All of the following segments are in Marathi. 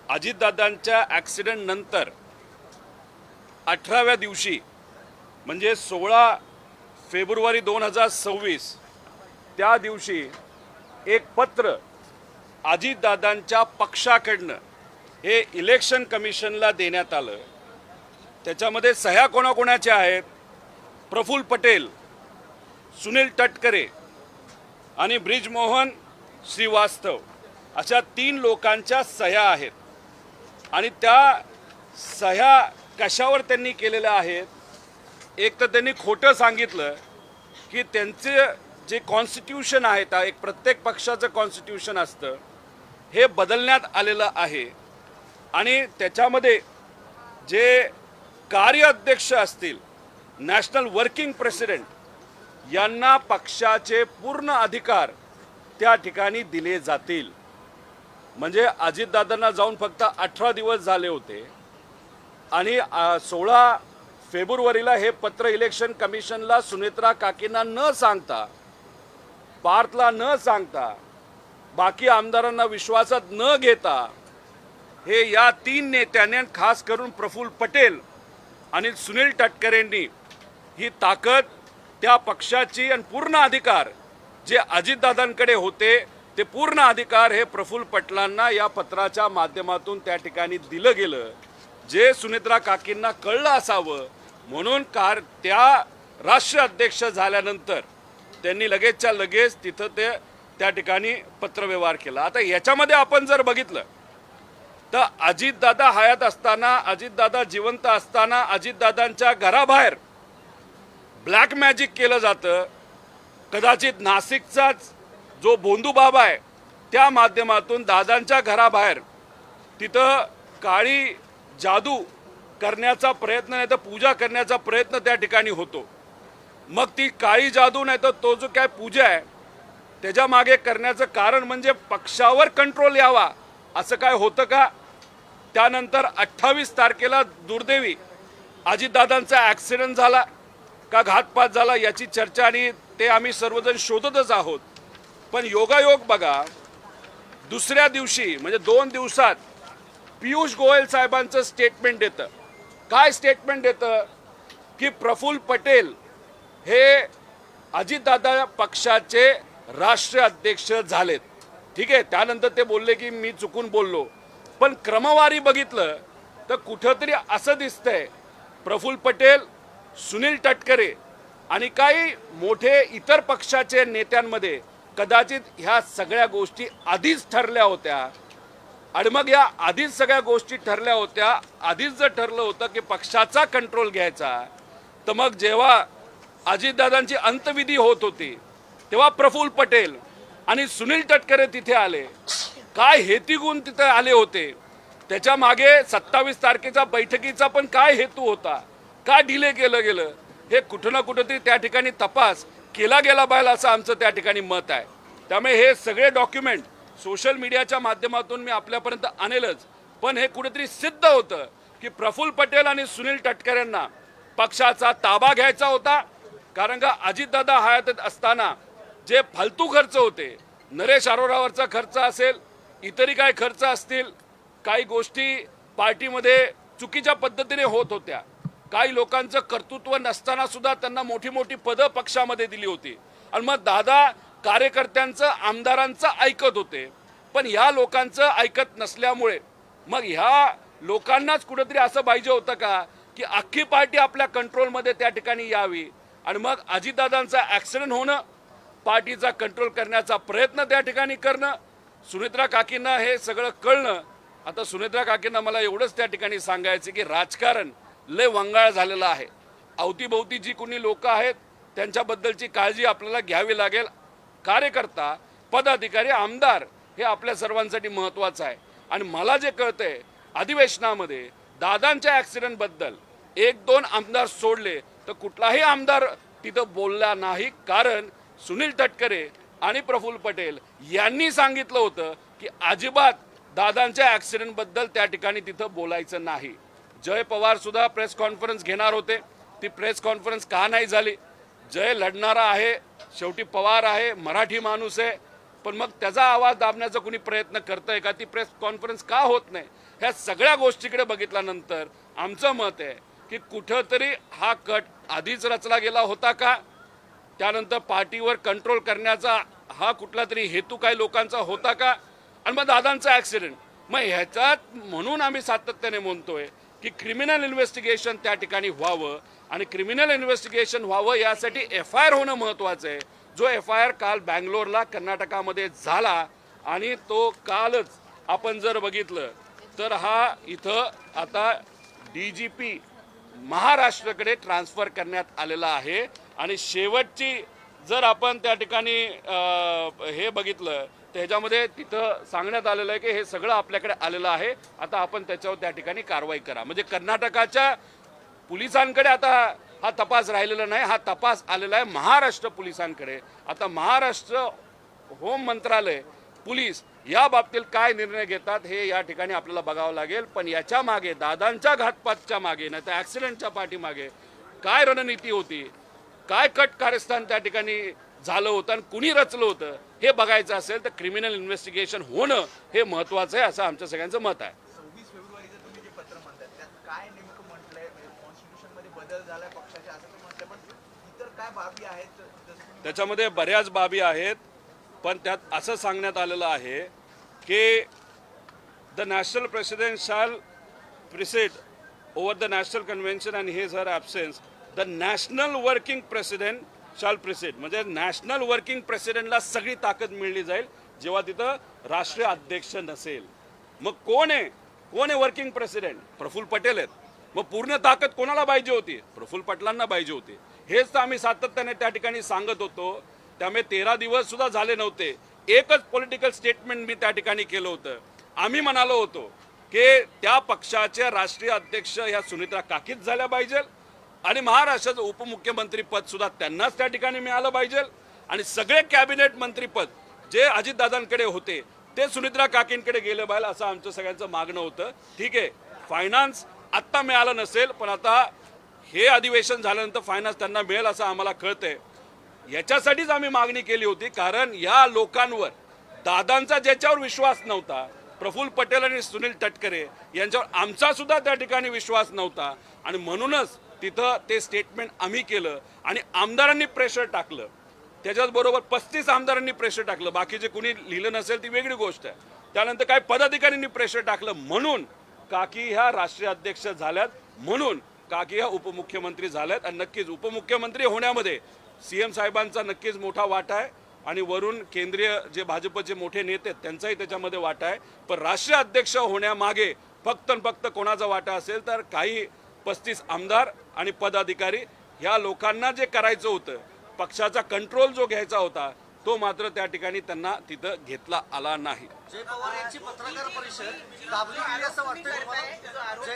अजितदादांच्या ॲक्सिडेंट नंतर 18व्या दिवशी म्हणजे 16 फेब्रुवारी 2026 त्या दिवशी एक पत्र अजितदादांच्या पक्षाकडनं हे इलेक्शन कमिशनला देण्यात आलं। त्याच्यामध्ये सह्या कोणाकोणाच्या आहेत? प्रफुल्ल पटेल, सुनील तटकरे आणि ब्रिजमोहन श्रीवास्तव अशा 3 लोकांच्या सह्या आहेत। आणि त्या सह्या कशावर त्यांनी केलेल्या आहेत? एक तर त्यांनी खोटं सांगितलं की त्यांचे जे कॉन्स्टिट्यूशन आहे, एक प्रत्येक पक्षाचं कॉन्स्टिट्यूशन असतं, हे बदलण्यात आलेलं आहे आणि त्याच्यामध्ये जे कार्याध्यक्ष असतील, नॅशनल वर्किंग प्रेसिडेंट, यांना पक्षाचे पूर्ण अधिकार त्या ठिकाणी दिले जातील। म्हणजे अजितदादांना जाऊन फक्त 18 दिवस झाले होते आणि 16 फेब्रुवारीला हे पत्र इलेक्शन कमिशनला सुनेत्रा काकींना न सांगता, पार्थला न सांगता, बाकी आमदारांना विश्वासात न घेता हे या 3 नेत्यांनी, खास करून प्रफुल्ल पटेल आणि सुनील तटकरेंनी ही ताकद त्या पक्षाची आणि पूर्ण अधिकार जे अजितदादांकडे होते ते पूर्ण अधिकार हे प्रफुल्ल पटेलांना या पत्राच्या माध्यमातून त्या ठिकाणी दिलं गेलं। जे सुनेत्रा काकींना कळलं असावं म्हणून त्या राष्ट्रीय अध्यक्ष झाल्यानंतर त्यांनी लगेचच्या लगेच तिथं त्या ठिकाणी पत्रव्यवहार केला। आता याच्यामध्ये आपण जर बघितलं तर अजितदादा हयात असताना, अजितदादा जिवंत असताना अजितदादांच्या घराबाहेर ब्लॅक मॅजिक केलं जातं। कदाचित नाशिकचाच जो भोंदू बाबा आहे त्या माध्यमातून दादांच्या घराबाहेर तिथं काळी जादू करण्याचा प्रयत्न, नाही तर पूजा करण्याचा प्रयत्न त्या ठिकाणी होतो। मग ती काळी जादू नाही तर तो जो काय पूजा आहे त्याच्या मागे करण्याचं कारण म्हणजे पक्षावर कंट्रोल यावा, असं काय होतं का? त्यानंतर 28 तारखेला दुर्दैवी अजितदादांचा ॲक्सिडेंट झाला का घातपात झाला याची चर्चा आणि ते आम्ही सर्वजण शोधतच आहोत। पण योगायोग बघा, दुसऱ्या दिवशी म्हणजे 2 दिवसात पियुष गोयल साहेबांचं स्टेटमेंट येतं। काय स्टेटमेंट येतं? की प्रफुल्ल पटेल हे अजितदादा पक्षाचे राष्ट्रीय अध्यक्ष झालेत। ठीक आहे, त्यानंतर ते बोलले की मी चुकून बोललो, पण क्रमवारी बघितलं तर कुठंतरी असं दिसतंय प्रफुल्ल पटेल, सुनील तटकरे आणि काही मोठे इतर पक्षाचे नेत्यांमध्ये कदाचित ह्या सगळ्या गोष्टी आधीच ठरल्या होत्या। आणि मग या आधीच सगळ्या गोष्टी ठरल्या होत्या, आधीच जर ठरलं होतं की पक्षाचा कंट्रोल घ्यायचा, तर मग जेव्हा अजितदादांची अंत्यविधी होत होती तेव्हा प्रफुल्ल पटेल आणि सुनील तटकरे तिथे आले। काय हेती गुण तिथे आले होते? त्याच्या मागे 27 तारखेच्या बैठकीचा पण काय हेतू होता? का डिले केलं गेलं? हे कुठं ना कुठंतरी त्या ठिकाणी तपास केला गेला पाहिजे असं आमचं त्या ठिकाणी मत आहे। त्यामुळे हे सगळे डॉक्युमेंट सोशल मीडियाच्या माध्यमातून मी आपल्यापर्यंत आणेलच, पण हे कुठेतरी सिद्ध होतं की प्रफुल्ल पटेल आणि सुनील तटकरेंना पक्षाचा ताबा घ्यायचा होता। कारण का अजितदादा हयात असताना जे फालतू खर्च होते, नरेश अरोरावरचा खर्च असेल, इतरही काही खर्च असतील, काही गोष्टी पार्टीमध्ये चुकीच्या पद्धतीने होत होत्या, काही लोकांचं कर्तृत्व नसताना सुद्धा त्यांना मोठी मोठी पदं पक्षामध्ये दिली होती आणि मग दादा कार्यकर्त्यांचं, आमदारांचं ऐकत होते। पण ह्या लोकांचं ऐकत नसल्यामुळे मग ह्या लोकांनाच कुठेतरी असं पाहिजे होतं का की अख्खी पार्टी आपल्या कंट्रोलमध्ये त्या ठिकाणी यावी आणि मग अजितदादांचा ॲक्सिडेंट होणं, पार्टीचा कंट्रोल करण्याचा प्रयत्न त्या ठिकाणी करणं, सुनेत्रा काकींना हे सगळं कळणं। आता सुनेत्रा काकींना मला एवढंच त्या ठिकाणी सांगायचं की राजकारण लय वंगाळ झालेलं आहे। अवतीभोवती जी कोणी लोक आहेत त्यांच्याबद्दलची काळजी आपल्याला घ्यावी लागेल। कार्यकर्ता, पदाधिकारी, आमदार हे आपल्या सर्वांसाठी महत्त्वाचं आहे। आणि मला जे कळतंय अधिवेशनामध्ये दादांच्या ॲक्सिडेंटबद्दल 1-2 आमदार सोडले तर कुठलाही आमदार तिथं बोलला नाही, कारण सुनील तटकरे आणि प्रफुल्ल पटेल यांनी सांगितलं होतं की अजिबात दादांच्या ॲक्सिडेंटबद्दल त्या ठिकाणी तिथं बोलायचं नाही। जय पवार सुद्धा प्रेस कॉन्फरन्स घेणार होते, ती प्रेस कॉन्फरन्स का नाही झाली? जय लढणारा आहे, शेवटी पवार आहे, मराठी माणूस आहे, पण मग त्याचा आवाज दाबण्याचा कुणी प्रयत्न करतंय का? ती प्रेस कॉन्फरन्स का होत नाही? ह्या सगळ्या गोष्टीकडे बघितल्यानंतर आमचं मत आहे की कुठंतरी हा कट आधीच रचला गेला होता का? त्यानंतर पार्टीवर कंट्रोल करण्याचा हा कुठला तरी हेतू काही लोकांचा होता का? आणि मग दादांचा ॲक्सिडेंट, मग ह्याच्यात म्हणून आम्ही सातत्याने म्हणतोय की क्रिमिनल इन्व्हेस्टिगेशन त्या ठिकाणी व्हावं आणि क्रिमिनल इन्व्हेस्टिगेशन व्हावं यासाठी FIR होणं महत्त्वाचं आहे. जो FIR काल बँगलोरला कर्नाटकामध्ये झाला आणि तो कालच आपण जर बघितलं तर हा इथं आता DGP महाराष्ट्राकडे ट्रान्सफर करण्यात आलेला आहे. आणि शेवटची जर आपण त्या ठिकाणी हे बघितलं तर ह्याच्यामध्ये तिथं सांगण्यात आलेलं आहे की हे सगळं आपल्याकडे आलेलं आहे, आता आपण त्याच्यावर त्या ठिकाणी कारवाई करा. म्हणजे कर्नाटकाच्या पोलिसांकडे आता हा तपास राहिलेला नाही, हा तपास आलेला आहे महाराष्ट्र पोलिसांकडे. आता महाराष्ट्र होम मंत्रालय पोलीस या बाबतीत काय निर्णय घेतात हे या ठिकाणी आपल्याला बघावं लागेल. पण याच्या मागे दादांच्या घातपातच्या मागे नाही तर ॲक्सिडेंटच्या पाठीमागे काय रणनीती होती, काय कट कारस्थान त्या ठिकाणी झालं होतं आणि कुणी रचलं होतं हे बघायचं असेल तर क्रिमिनल इन्व्हेस्टिगेशन होणं हे महत्त्वाचं आहे असं आमच्या सगळ्यांचं मत आहे. 26 फेब्रुवारीचं तुम्ही जे पत्र म्हणतात त्यात काय नेमकं म्हटलंय? कॉन्स्टिट्यूशन मध्ये बदल झालाय पक्षाच्या असं तुम्ही म्हटलं, पण इतर काय बाबी आहेत? त्याच्यामध्ये बऱ्याच बाबी आहेत, पण त्यात असं सांगण्यात आलेलं आहे की the national president shall preside over the national convention and his her absence the national working president shall preside. म्हणजे नॅशनल वर्किंग प्रेसिडेंटला सगळी ताकद मिळली जाईल जेव्हा तिथं राष्ट्रीय अध्यक्ष नसेल. मग कोण आहे वर्किंग प्रेसिडेंट? प्रफुल्ल पटेल आहेत. मग पूर्ण ताकद कोणाला पाहिजे होती? प्रफुल्ल पटेलांना पाहिजे होती. हेच तर आम्ही सातत्याने त्या ठिकाणी सांगत होतो. त्यामुळे 13 दिवस सुद्धा झाले नव्हते, एकच पॉलिटिकल स्टेटमेंट मी त्या ठिकाणी केलं होतं. आम्ही म्हणालो होतो की त्या पक्षाचे राष्ट्रीय अध्यक्ष ह्या सुनित्रा काकीच झाल्या पाहिजे आणि महाराष्ट्राचं उपमुख्यमंत्री पद सुद्धा त्यांनाच त्या ठिकाणी मिळालं पाहिजे आणि सगळे कॅबिनेट मंत्रीपद जे अजितदादांकडे होते ते सुनित्रा काकींकडे गेलं पाहिजे असं आमचं सगळ्यांचं मागणं होतं. ठीक आहे, फायनान्स आत्ता मिळालं नसेल, पण आता हे अधिवेशन झाल्यानंतर फायनान्स त्यांना मिळेल असं आम्हाला कळतंय. याच्यासाठीच आम्ही मागणी केली होती, कारण या लोकांवर दादांचा ज्याच्यावर विश्वास नव्हता, प्रफुल्ल पटेल आणि सुनील तटकरे यांच्यावर आमचा सुद्धा त्या ठिकाणी विश्वास नव्हता आणि म्हणूनच तिथं ते स्टेटमेंट आम्ही केलं आणि आमदारांनी प्रेशर टाकलं. त्याच्याचबरोबर 35 आमदारांनी प्रेशर टाकलं. बाकीचे कुणी लिहिलं नसेल ती वेगळी गोष्ट आहे. त्यानंतर काही पदाधिकाऱ्यांनी प्रेशर टाकलं म्हणून काकी ह्या राष्ट्रीय अध्यक्ष झाल्यात, म्हणून काकी ह्या उपमुख्यमंत्री झाल्यात. आणि नक्कीच उपमुख्यमंत्री होण्यामध्ये CM साहेबांचा नक्कीच मोठा वाटा आहे आणि वरून केंद्रीय जे भाजपचे मोठे नेते आहेत त्यांचाही त्याच्यामध्ये वाटा आहे. पण राष्ट्रीय अध्यक्ष होण्यामागे फक्त कोणाचा वाटा असेल तर काही 35 आमदार आणि पदाधिकारी ह्या लोकांना जे करायचं होतं, पक्षाचा कंट्रोल जो घ्यायचा होता तो मात्र त्या ठिकाणी त्यांना तिथं घेतला आला नाही. जय पवार यांची पत्रकार परिषद दाबली गेली असं वाटतंय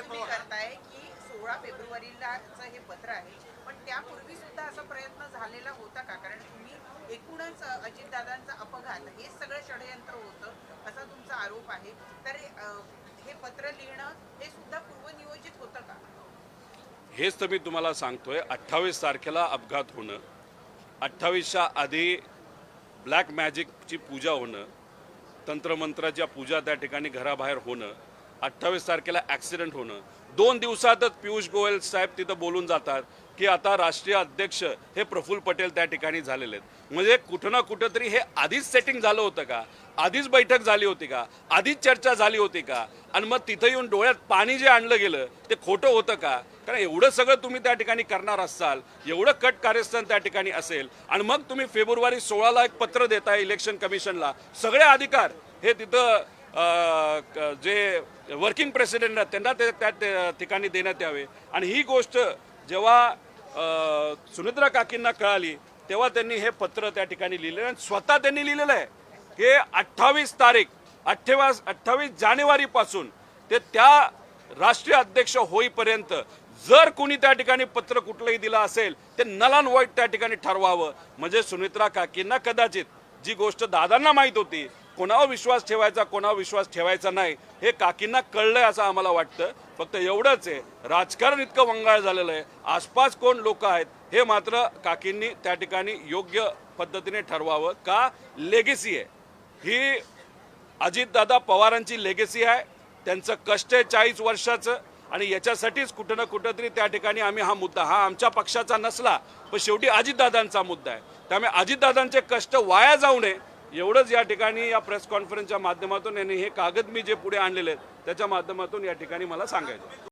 तुम्हाला? की 16 फेब्रुवारीलाचं हे पत्र आहे, पण त्यापूर्वी सुद्धा असा प्रयत्न झालेला होता का? कारण तुम्ही एकूणच अजितदादांचा अपघात हे सगळं षडयंत्र होतं असा तुमचा आरोप आहे. तर हे पत्र लिहिणं हे सुद्धा पूर्वनियोजित होतं का? हेच तर मी तुम्हाला सांगतोय. 28 तारखेला अपघात होणं, 28च्या आधी ब्लॅक मॅजिकची पूजा होणं, तंत्रमंत्राच्या पूजा त्या ठिकाणी घराबाहेर होणं, 28 तारखेला ॲक्सिडेंट होणं, 2 दिवसातच पियुष गोयल साहेब तिथं बोलून जातात की आता राष्ट्रीय अध्यक्ष हे प्रफुल्ल पटेल त्या ठिकाणी झालेले आहेत. म्हणजे कुठं ना कुठं तरी हे आधीच सेटिंग झालं होतं का? आधीच बैठक झाली होती का? आधीच चर्चा झाली होती का? आणि मग तिथं येऊन डोळ्यात पाणी जे आणलं गेलं ते खोटं होतं का? कारण एवढं सगळं तुम्ही त्या ठिकाणी करणार असाल, एवढं कट कार्यस्थान त्या ठिकाणी असेल आणि मग तुम्ही फेब्रुवारी 16ला एक पत्र देताय इलेक्शन कमिशनला, सगळे अधिकार हे तिथं जे वर्किंग प्रेसिडेंट आहेत त्यांना त्या ठिकाणी देण्यात यावे. आणि ही गोष्ट जेव्हा सुनित्रा काकींना कळाली तेव्हा त्यांनी हे पत्र त्या ठिकाणी लिहिलं आणि स्वतः त्यांनी लिहिलेलं आहे की 28 जानेवारीपासून ते त्या राष्ट्रीय अध्यक्ष होईपर्यंत जर कोणी त्या ठिकाणी पत्र कुठलंही दिलं असेल ते नल अँड व्हाईट त्या ठिकाणी ठरवावं. म्हणजे सुनित्रा काकींना कदाचित जी गोष्ट दादांना माहीत होती, कोणावर विश्वास ठेवायचा कोणावर विश्वास ठेवायचा नाही, हे काकींना कळलंय असं आम्हाला वाटतं. फक्त एवढंच आहे, राजकारण इतकं वंगाळ झालेलं आहे, आसपास कोण लोक आहेत हे मात्र काकींनी त्या ठिकाणी योग्य पद्धतीने ठरवावं. का? लेगेसी आहे, ही अजितदादा पवारांची लेगेसी आहे, त्यांचं कष्ट आहे 40 वर्षाचं, आणि याच्यासाठीच कुठं ना कुठंतरी त्या ठिकाणी आम्ही हा मुद्दा, हा आमच्या पक्षाचा नसला पण शेवटी अजितदादांचा मुद्दा आहे, त्यामुळे अजितदादांचे कष्ट वाया जाऊ नये एवढंच या ठिकाणी या प्रेस कॉन्फरन्सच्या माध्यमातून यांनी हे कागद मी जे पुढे आणलेले आहेत त्याच्या माध्यमातून या ठिकाणी मला सांगायचं.